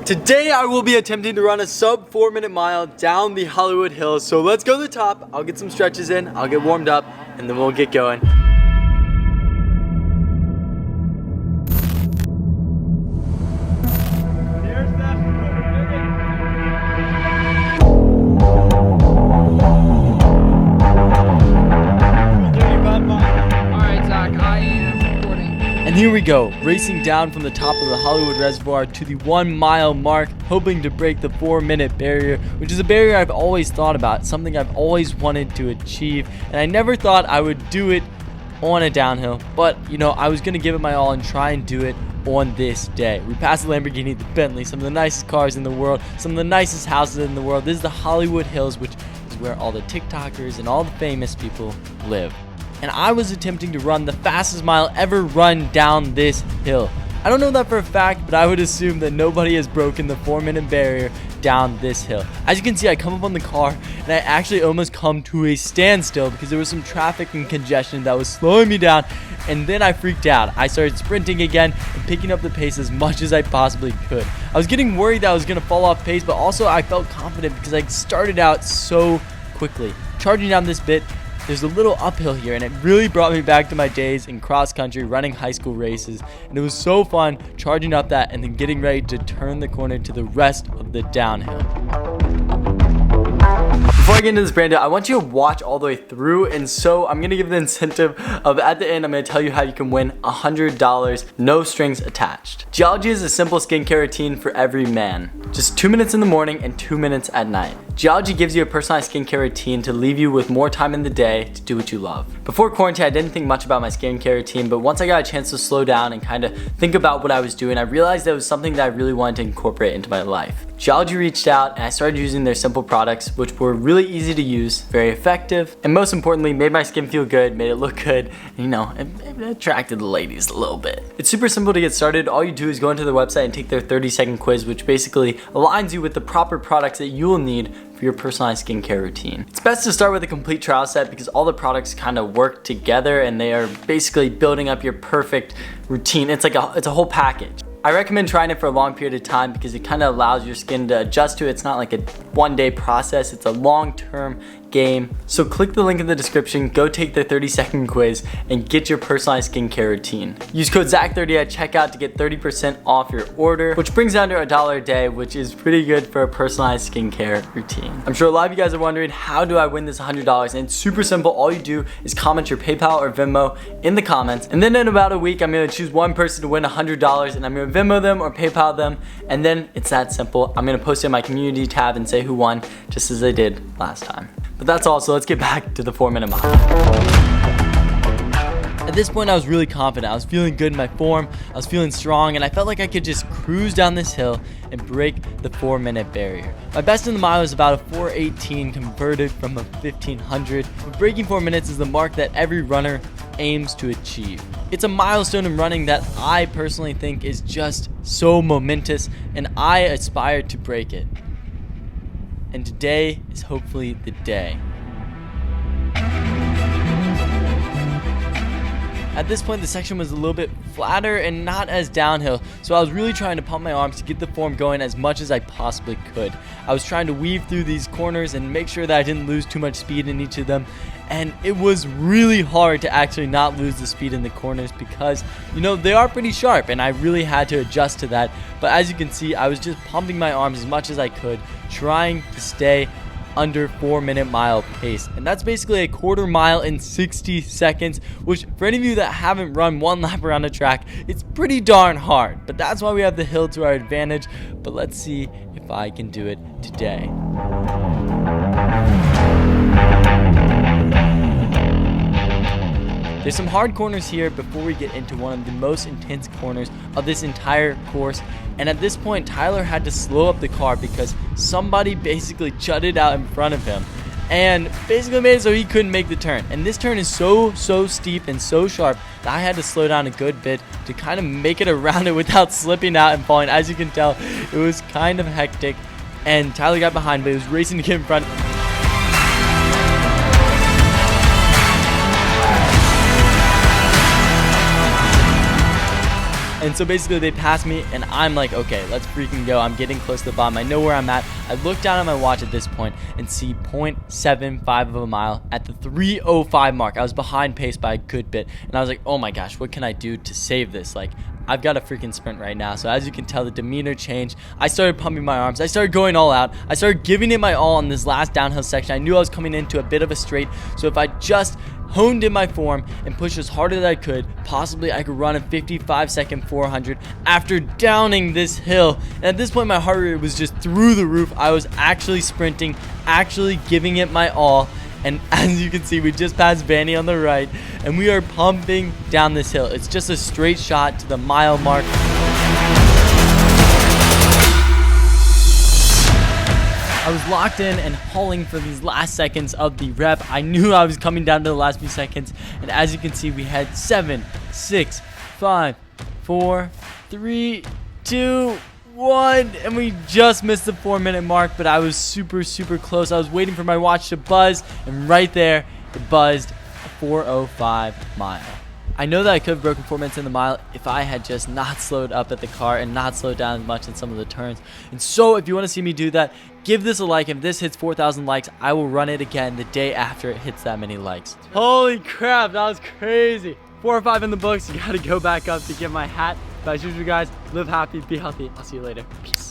Today I will be attempting to run a sub 4-minute mile down the Hollywood Hills. So let's go to the top. I'll get some stretches in, I'll get warmed up, and then we'll get going. And here we go, racing down from the top of the Hollywood Reservoir to the 1 mile mark, hoping to break the 4-minute barrier, which is a barrier I've always thought about, something I've always wanted to achieve, and I never thought I would do it on a downhill, but you know, I was going to give it my all and try and do it on this day. We passed the Lamborghini, the Bentley, some of the nicest cars in the world, some of the nicest houses in the world. This is the Hollywood Hills, which is where all the TikTokers and all the famous people live. And I was attempting to run the fastest mile ever run down this hill. I don't know that for a fact, but I would assume that nobody has broken the 4-minute barrier down this hill. As you can see, I come up on the car and I actually almost come to a standstill because there was some traffic and congestion that was slowing me down, and then I freaked out. I started sprinting again and picking up the pace as much as I possibly could. I was getting worried that I was going to fall off pace, but also I felt confident because I started out so quickly. Charging down this bit, there's a little uphill here, and it really brought me back to my days in cross country running high school races, and it was so fun charging up that and then getting ready to turn the corner to the rest of the downhill. Before I get into this brand deal, I want you to watch all the way through, and so I'm going to give the incentive of at the end, I'm going to tell you how you can win $100, no strings attached. Geology is a simple skincare routine for every man. Just 2 minutes in the morning and 2 minutes at night. Geology gives you a personalized skincare routine to leave you with more time in the day to do what you love. Before quarantine, I didn't think much about my skincare routine, but once I got a chance to slow down and kind of think about what I was doing, I realized that it was something that I really wanted to incorporate into my life. Geology reached out and I started using their simple products, which were really easy to use, very effective, and most importantly, made my skin feel good, made it look good, and you know, it attracted the ladies a little bit. It's super simple to get started. All you do is go into their website and take their 30-second quiz, which basically aligns you with the proper products that you will need for your personalized skincare routine. It's best to start with a complete trial set because all the products kind of work together and they are basically building up your perfect routine. It's a whole package. I recommend trying it for a long period of time because it kind of allows your skin to adjust to it. It's not like a one-day process, it's a long-term game. So click the link in the description, go take the 30-second quiz, and get your personalized skincare routine. Use code ZACH30 at checkout to get 30% off your order, which brings down to $1 a day, which is pretty good for a personalized skincare routine. I'm sure a lot of you guys are wondering, how do I win this $100? And it's super simple. All you do is comment your PayPal or Venmo in the comments, and then in about a week, I'm gonna choose one person to win $100, and I'm gonna Venmo them or PayPal them, and then it's that simple. I'm gonna post it in my community tab and say who won, just as I did last time. But that's all, so let's get back to the 4-minute mile. At this point, I was really confident. I was feeling good in my form, I was feeling strong, and I felt like I could just cruise down this hill and break the 4-minute barrier. My best in the mile was about a 4:18 converted from a 1500, but breaking 4 minutes is the mark that every runner aims to achieve. It's a milestone in running that I personally think is just so momentous, and I aspire to break it. And today is hopefully the day. At this point, the section was a little bit flatter and not as downhill, so I was really trying to pump my arms to get the form going as much as I possibly could. I was trying to weave through these corners and make sure that I didn't lose too much speed in each of them, and it was really hard to actually not lose the speed in the corners because, you know, they are pretty sharp and I really had to adjust to that. But as you can see, I was just pumping my arms as much as I could, trying to stay under 4-minute mile pace, and that's basically a 1/4 mile in 60 seconds, which for any of you that haven't run one lap around a track, it's pretty darn hard, but that's why we have the hill to our advantage. But let's see if I can do it today. There's some hard corners here before we get into one of the most intense corners of this entire course, and at this point Tyler had to slow up the car because somebody basically jutted out in front of him and basically made it so he couldn't make the turn. And this turn is so steep and so sharp that I had to slow down a good bit to kind of make it around it without slipping out and falling. As you can tell, it was kind of hectic, and Tyler got behind, but he was racing to get in front. And so basically they passed me, and I'm like, okay, let's freaking go. I'm getting close to the bottom. I know where I'm at. I look down at my watch at this point and see 0.75 of a mile at the 3:05 mark. I was behind pace by a good bit, and I was like, oh my gosh, what can I do to save this? Like, I've got a freaking sprint right now. So as you can tell, the demeanor changed. I started pumping my arms. I started going all out. I started giving it my all on this last downhill section. I knew I was coming into a bit of a straight, so if I just honed in my form and pushed as hard as I could, possibly I could run a 55-second 400 after downing this hill. And at this point, my heart rate was just through the roof. I was actually sprinting, actually giving it my all. And as you can see, we just passed Vanny on the right, and we are pumping down this hill. It's just a straight shot to the mile mark. I was locked in and hauling for these last seconds of the rep. I knew I was coming down to the last few seconds, and as you can see, we had 7, 6, 5, 4, 3, 2, 1, and we just missed the 4-minute mark, but I was super close. I was waiting for my watch to buzz, and right there it buzzed, a 4:05 mile. I know that I could have broken 4 minutes in the mile if I had just not slowed up at the car and not slowed down as much in some of the turns. And so if you want to see me do that, give this a like. If this hits 4,000 likes, I will run it again the day after it hits that many likes. Holy crap, that was crazy. 4 or 5 in the books. You got to go back up to get my hat. But as usual, guys, live happy, be healthy. I'll see you later. Peace.